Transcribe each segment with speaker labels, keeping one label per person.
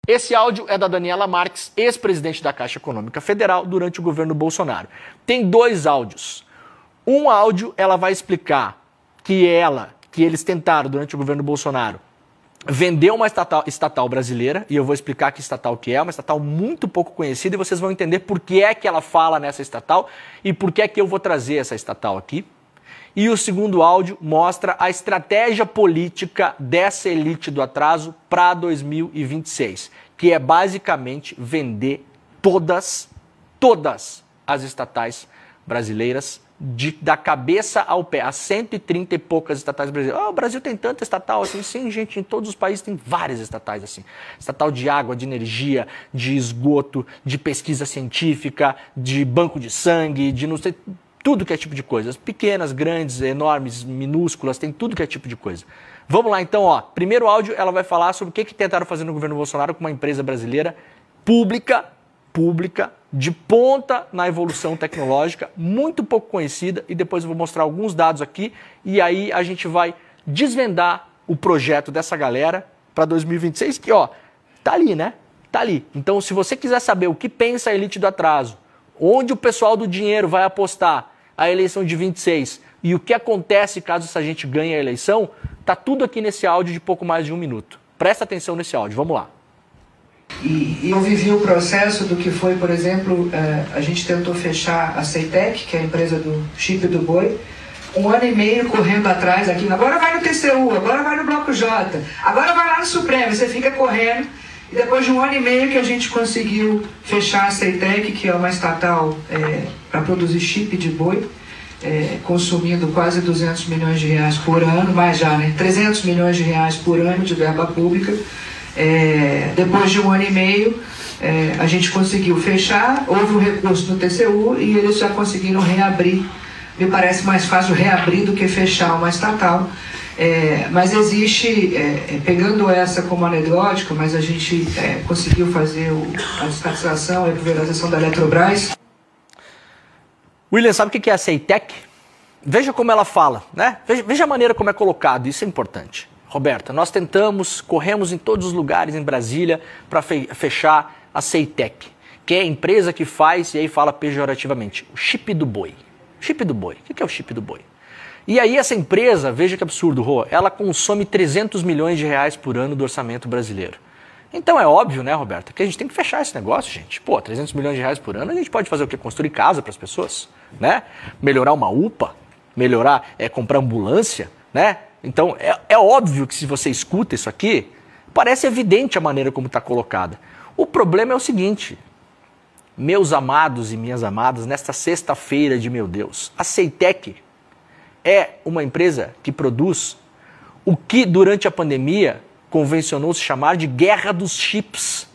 Speaker 1: Esse áudio é da Daniela Marques, ex-presidente da Caixa Econômica Federal durante o governo Bolsonaro. Tem dois áudios. Um áudio ela vai explicar que eles tentaram durante o governo Bolsonaro vender uma estatal brasileira, e eu vou explicar que estatal que é, uma estatal muito pouco conhecida, e vocês vão entender por que é que ela fala nessa estatal e por que é que eu vou trazer essa estatal aqui. E o segundo áudio mostra a estratégia política dessa elite do atraso para 2026, que é basicamente vender todas as estatais brasileiras da cabeça ao pé, as 130 e poucas estatais brasileiras. Oh, o Brasil tem tanta estatal assim? Sim, gente, em todos os países tem várias estatais assim. Estatal de água, de energia, de esgoto, de pesquisa científica, de banco de sangue, de não sei... Tudo que é tipo de coisa. Pequenas, grandes, enormes, minúsculas, tem tudo que é tipo de coisa. Vamos lá então, ó. Primeiro áudio, ela vai falar sobre o que tentaram fazer no governo Bolsonaro com uma empresa brasileira pública, de ponta na evolução tecnológica, muito pouco conhecida, e depois eu vou mostrar alguns dados aqui, e aí a gente vai desvendar o projeto dessa galera para 2026, que ó, tá ali, né? Tá ali. Então, se você quiser saber o que pensa a elite do atraso, onde o pessoal do dinheiro vai apostar a eleição de 26 e o que acontece caso essa gente ganhe a eleição, tá tudo aqui nesse áudio de pouco mais de 1 minuto. Presta atenção nesse áudio, vamos lá.
Speaker 2: E eu vivi o processo do que foi, por exemplo, a gente tentou fechar a Ceitec, que é a empresa do chip do boi, 1 ano e meio correndo atrás aqui, agora vai no TCU, agora vai no Bloco J, agora vai lá no Supremo, você fica correndo, e depois de 1 ano e meio que a gente conseguiu fechar a Ceitec, que é uma estatal para produzir chip de boi, consumindo quase 200 milhões de reais por ano, mais já, né? 300 milhões de reais por ano de verba pública. Depois de 1 ano e meio, a gente conseguiu fechar, houve um recurso no TCU e eles já conseguiram reabrir. Me parece mais fácil reabrir do que fechar uma estatal. Mas existe, pegando essa como anedótica, mas a gente conseguiu fazer a estatização e a privatização da Eletrobras.
Speaker 1: William, sabe o que é a Ceitec? Veja como ela fala, né? Veja a maneira como é colocado, isso é importante. Roberta, nós corremos em todos os lugares em Brasília para fechar a Ceitec, que é a empresa que faz, e aí fala pejorativamente, o chip do boi. Chip do boi. O que é o chip do boi? E aí essa empresa, veja que absurdo, Rô, ela consome 300 milhões de reais por ano do orçamento brasileiro. Então é óbvio, né, Roberta, que a gente tem que fechar esse negócio, gente. Pô, 300 milhões de reais por ano, a gente pode fazer o quê? Construir casa para as pessoas, né? Melhorar uma UPA, comprar ambulância, né? Então, é óbvio que se você escuta isso aqui, parece evidente a maneira como está colocada. O problema é o seguinte, meus amados e minhas amadas, nesta sexta-feira de meu Deus, a Ceitec é uma empresa que produz o que durante a pandemia convencionou-se chamar de guerra dos chips.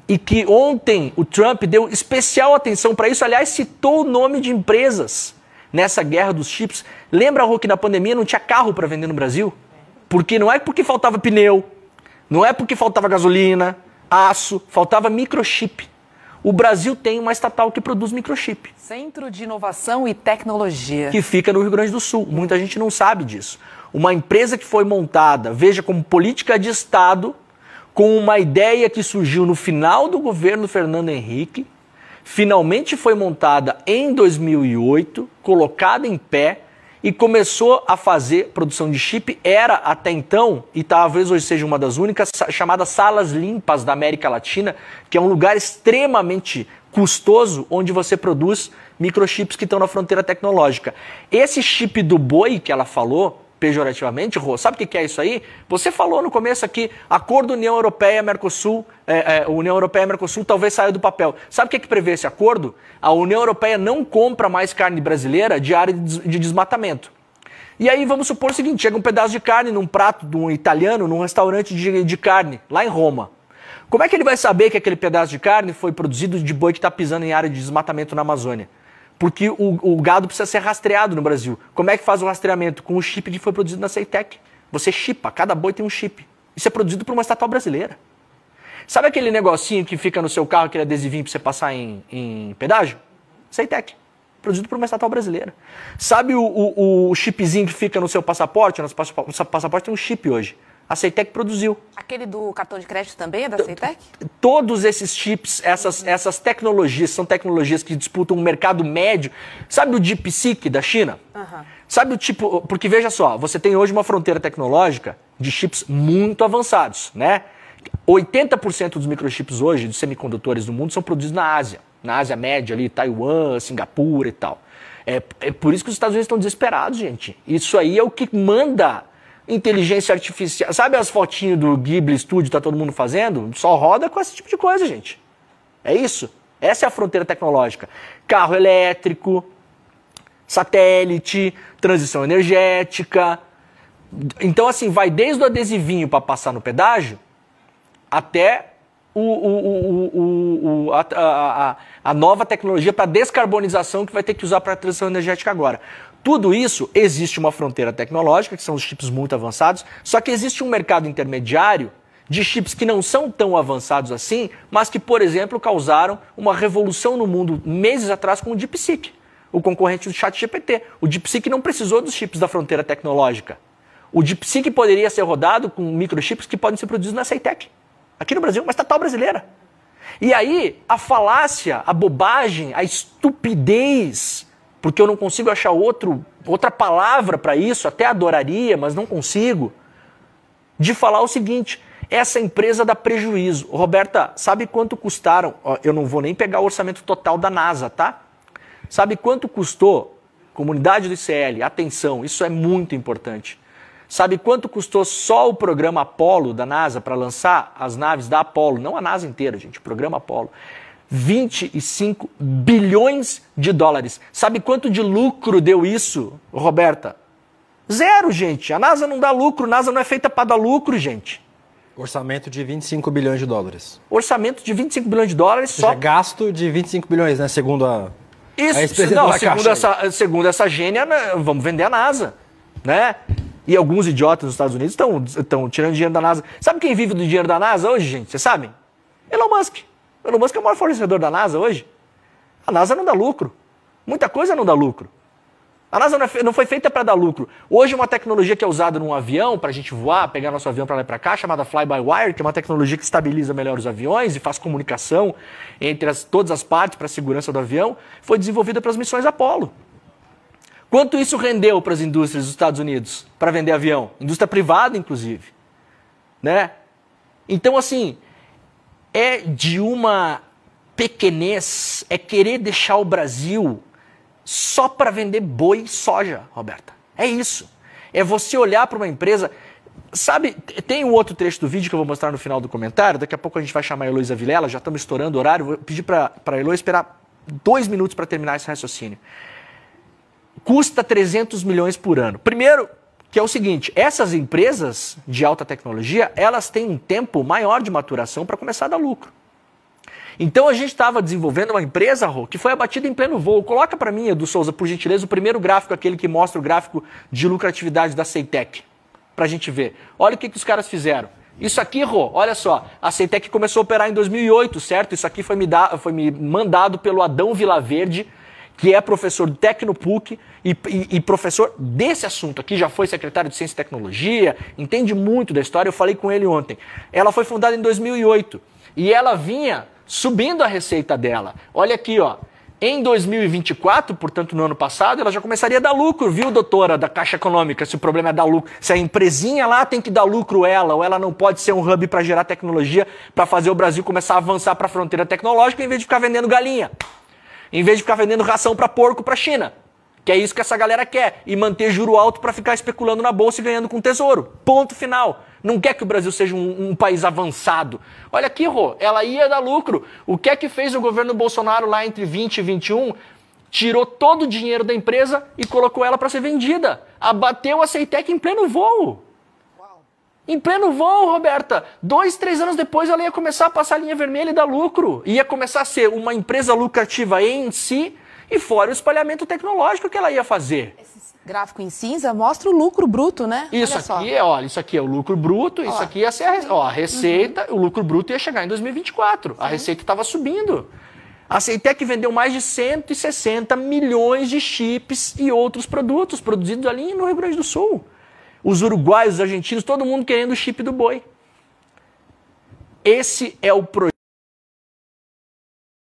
Speaker 1: E que ontem o Trump deu especial atenção para isso, aliás, citou o nome de empresas nessa guerra dos chips. Lembra, Rô, que na pandemia não tinha carro para vender no Brasil? Porque não é porque faltava pneu, não é porque faltava gasolina, aço, faltava microchip. O Brasil tem uma estatal que produz microchip.
Speaker 3: Centro de Inovação e Tecnologia.
Speaker 1: Que fica no Rio Grande do Sul. Muita gente não sabe disso. Uma empresa que foi montada, veja, como política de Estado, com uma ideia que surgiu no final do governo Fernando Henrique, finalmente foi montada em 2008, colocada em pé e começou a fazer produção de chip. Era até então, e talvez hoje seja uma das únicas, chamada Salas Limpas da América Latina, que é um lugar extremamente custoso onde você produz microchips que estão na fronteira tecnológica. Esse chip do boi que ela falou, pejorativamente, Rô, sabe o que é isso aí? Você falou no começo aqui, acordo União Europeia-Mercosul, União Europeia-Mercosul talvez saia do papel. Sabe o que prevê esse acordo? A União Europeia não compra mais carne brasileira de área de desmatamento. E aí vamos supor o seguinte, chega um pedaço de carne num prato de um italiano, num restaurante de carne, lá em Roma. Como é que ele vai saber que aquele pedaço de carne foi produzido de boi que está pisando em área de desmatamento na Amazônia? Porque o gado precisa ser rastreado no Brasil. Como é que faz o rastreamento? Com o chip que foi produzido na Ceitec. Você chipa, cada boi tem um chip. Isso é produzido por uma estatal brasileira. Sabe aquele negocinho que fica no seu carro, aquele adesivinho para você passar em pedágio? Ceitec. Produzido por uma estatal brasileira. Sabe o chipzinho que fica no seu passaporte? No seu passaporte tem um chip hoje. A CEITEC produziu.
Speaker 3: Aquele do cartão de crédito também é da CEITEC?
Speaker 1: Todos esses chips, essas tecnologias, são tecnologias que disputam um mercado médio. Sabe o DeepSeek da China? Sabe o tipo... Porque veja só, você tem hoje uma fronteira tecnológica de chips muito avançados, né? 80% dos microchips hoje, dos semicondutores do mundo, são produzidos na Ásia. Na Ásia Média ali, Taiwan, Singapura e tal. É por isso que os Estados Unidos estão desesperados, gente. Isso aí é o que manda inteligência artificial. Sabe as fotinhas do Ghibli Studio, tá todo mundo fazendo? Só roda com esse tipo de coisa, gente. É isso. Essa é a fronteira tecnológica. Carro elétrico, satélite, transição energética. Então, assim, vai desde o adesivinho para passar no pedágio até a nova tecnologia para descarbonização que vai ter que usar para a transição energética agora. Tudo isso, existe uma fronteira tecnológica, que são os chips muito avançados, só que existe um mercado intermediário de chips que não são tão avançados assim, mas que, por exemplo, causaram uma revolução no mundo meses atrás com o DeepSeek, o concorrente do ChatGPT. O DeepSeek não precisou dos chips da fronteira tecnológica. O DeepSeek poderia ser rodado com microchips que podem ser produzidos na CEITEC, aqui no Brasil, uma estatal brasileira. E aí, a falácia, a bobagem, a estupidez, porque eu não consigo achar outra palavra para isso, até adoraria, mas não consigo, de falar o seguinte: essa empresa dá prejuízo. Roberta, sabe quanto custaram? Eu não vou nem pegar o orçamento total da NASA, tá? Sabe quanto custou? Comunidade do ICL, atenção, isso é muito importante. Sabe quanto custou só o programa Apollo da NASA para lançar as naves da Apollo? Não a NASA inteira, gente, o programa Apollo. 25 bilhões de dólares. Sabe quanto de lucro deu isso, Roberta? Zero, gente. A NASA não dá lucro, a NASA não é feita para dar lucro, gente.
Speaker 4: Orçamento de 25 bilhões de dólares.
Speaker 1: Orçamento de 25 bilhões de dólares só.
Speaker 4: Ou seja, gasto de 25 bilhões, né? Segundo a...
Speaker 1: Isso, não, segundo essa gênia, né, vamos vender a NASA, né? E alguns idiotas nos Estados Unidos estão tirando dinheiro da NASA. Sabe quem vive do dinheiro da NASA hoje, gente? Vocês sabem? Elon Musk. Elon Musk é o maior fornecedor da NASA hoje. A NASA não dá lucro. Muita coisa não dá lucro. A NASA não foi feita para dar lucro. Hoje uma tecnologia que é usada num avião, para a gente voar, pegar nosso avião para lá e para cá, chamada fly-by-wire, que é uma tecnologia que estabiliza melhor os aviões e faz comunicação entre todas as partes para a segurança do avião, foi desenvolvida para as missões Apollo. Quanto isso rendeu para as indústrias dos Estados Unidos para vender avião? Indústria privada, inclusive. Né? Então, assim, é de uma pequenez, é querer deixar o Brasil só para vender boi e soja, Roberta. É isso. É você olhar para uma empresa... Sabe, tem um outro trecho do vídeo que eu vou mostrar no final do comentário, daqui a pouco a gente vai chamar a Heloísa Vilela, já estamos estourando o horário, vou pedir para a Heloísa esperar 2 minutos para terminar esse raciocínio. Custa 300 milhões por ano. Primeiro, que é o seguinte, essas empresas de alta tecnologia, elas têm um tempo maior de maturação para começar a dar lucro. Então a gente estava desenvolvendo uma empresa, Rô, que foi abatida em pleno voo. Coloca para mim, Edu Souza, por gentileza, o primeiro gráfico, aquele que mostra o gráfico de lucratividade da CEITEC, para a gente ver. Olha o que os caras fizeram. Isso aqui, Rô, olha só, a CEITEC começou a operar em 2008, certo? Isso aqui foi me mandado pelo Adão Vilaverde, que é professor do Tecnopuc e professor desse assunto aqui, já foi secretário de Ciência e Tecnologia, entende muito da história, eu falei com ele ontem. Ela foi fundada em 2008 e ela vinha subindo a receita dela. Olha aqui, ó, em 2024, portanto no ano passado, ela já começaria a dar lucro, viu, doutora da Caixa Econômica, se o problema é dar lucro. Se a empresinha lá tem que dar lucro ou ela não pode ser um hub para gerar tecnologia, para fazer o Brasil começar a avançar para a fronteira tecnológica, em vez de ficar vendendo galinha. Em vez de ficar vendendo ração para porco para a China. Que é isso que essa galera quer. E manter juro alto para ficar especulando na bolsa e ganhando com tesouro. Ponto final. Não quer que o Brasil seja um país avançado. Olha aqui, Rô, ela ia dar lucro. O que é que fez o governo Bolsonaro lá entre 20 e 21? Tirou todo o dinheiro da empresa e colocou ela para ser vendida. Abateu a CEITEC em pleno voo. Em pleno voo, Roberta. 2, 3 anos depois ela ia começar a passar a linha vermelha e dar lucro. Ia começar a ser uma empresa lucrativa em si e fora o espalhamento tecnológico que ela ia fazer.
Speaker 3: Esse gráfico em cinza mostra o lucro bruto, né?
Speaker 1: Isso aqui é, olha, isso aqui é o lucro bruto, isso aqui ia ser a receita, o lucro bruto ia chegar em 2024. A receita estava subindo. A CEITEC vendeu mais de 160 milhões de chips e outros produtos produzidos ali no Rio Grande do Sul. os uruguaios, os argentinos, todo mundo querendo o chip do boi. Esse é o projeto.